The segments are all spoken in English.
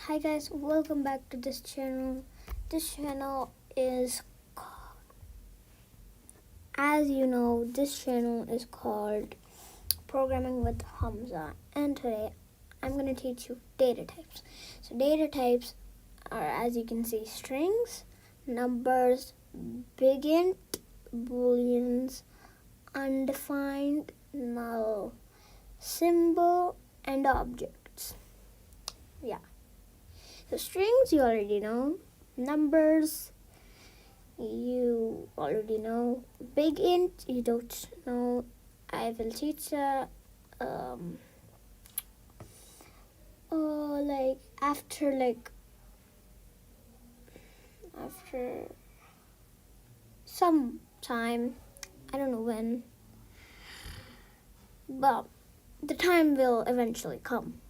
Hi guys, welcome back to this channel. This channel is, as you know, this channel is called Programming with Hamza, and today I'm going to teach you data types. So data types are, as you can see, strings, numbers, big int, booleans, undefined, null, symbol, and objects. Yeah. So strings you already know, numbers you already know, big int you don't know. I will teach after some time, I don't know when, but the time will eventually come.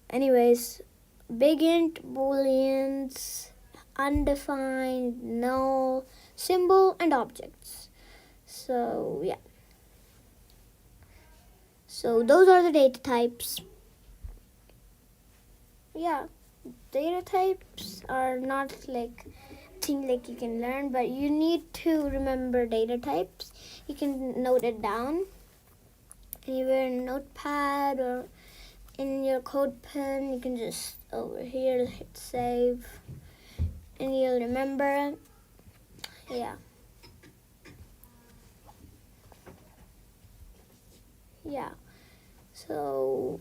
Anyways, big int, booleans, undefined, null, symbol, and objects. So yeah. So those are the data types. Yeah, data types are not like thing like you can learn, but you need to remember data types. You can note it down anywhere in Notepad or in your code pen. You can just over here hit save, and you'll remember it. Yeah. So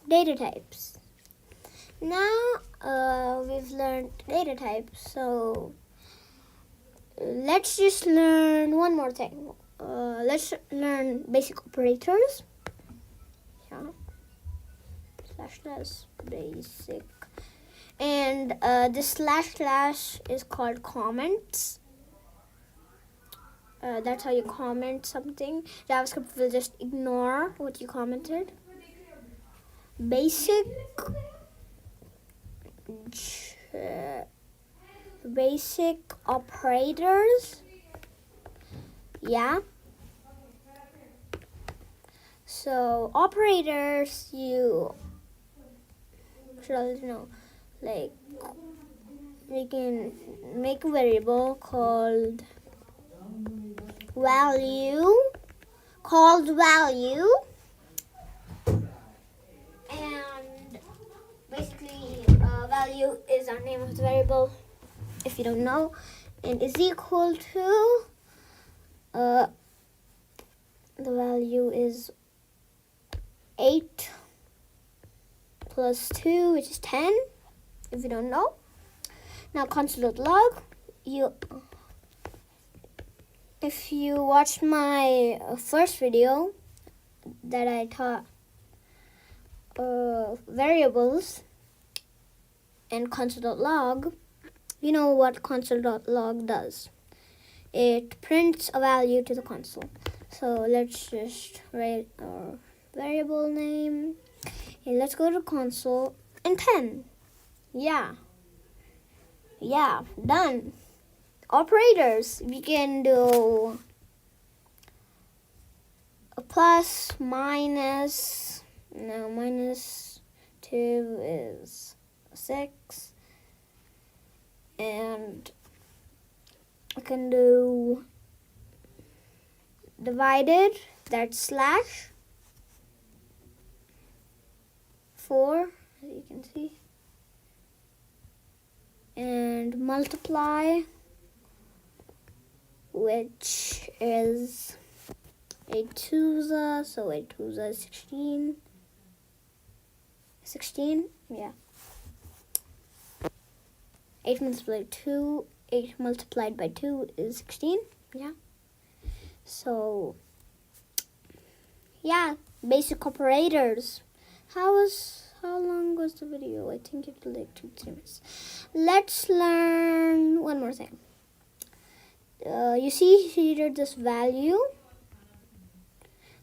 data types. Now we've learned data types, so let's just learn one more thing. Let's learn basic operators. Yeah. / basic. And this / is called comments. That's how you comment something. JavaScript will just ignore what you commented. Basic operators. Yeah. So operators, you should know, like we can make a variable called value, and basically value is our name of the variable, if you don't know, and is equal to the value is 8 plus 2, which is 10, if you don't know. Now console.log, if you watched my first video that I taught variables and console.log, you know what console.log does. It prints a value to the console. So let's just write our variable name. Okay, let's go to console and 10. Yeah, done. Operators, we can do a plus, minus. Now minus 2 is 6. And I can do divided, that's / 4, as you can see, and multiply, which is 8 twos, so 8 twos is 16. 16, yeah. 8 multiplied by 2 is 16, yeah. So, yeah, basic operators. How long was the video? I think it was like 2-3 minutes. Let's learn one more thing. You see here this value.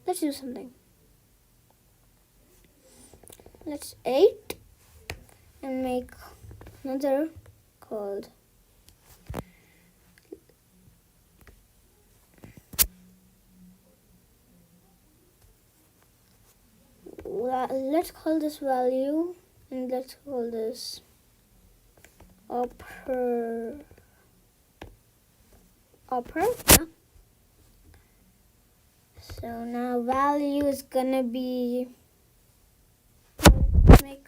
Let's do something. Let's 8 and make another called let's call this value, and let's call this upper. Yeah. So now value is gonna be, make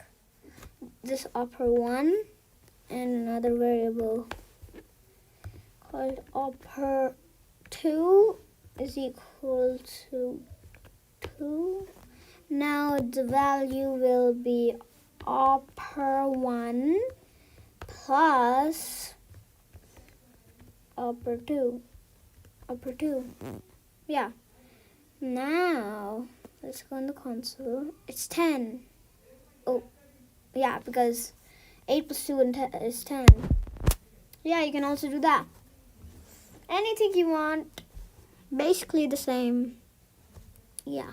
this upper 1 and another variable called upper 2 is equal to 2. Now the value will be upper 1 plus upper 2. Yeah. Now let's go in the console. It's 10. Oh, yeah, because 8 plus 2 is 10. Yeah, you can also do that. Anything you want, basically the same. Yeah.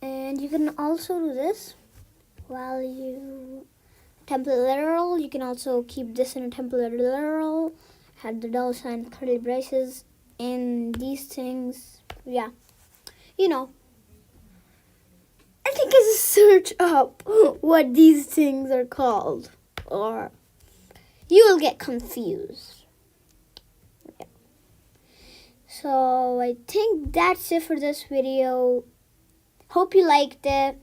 And you can also do this value template literal. You can also keep this in a template literal, have the dollar sign, curly braces, and these things. Yeah, you know, I think it's a search up what these things are called, or you will get confused. Yeah. So I think that's it for this video. Hope you liked it.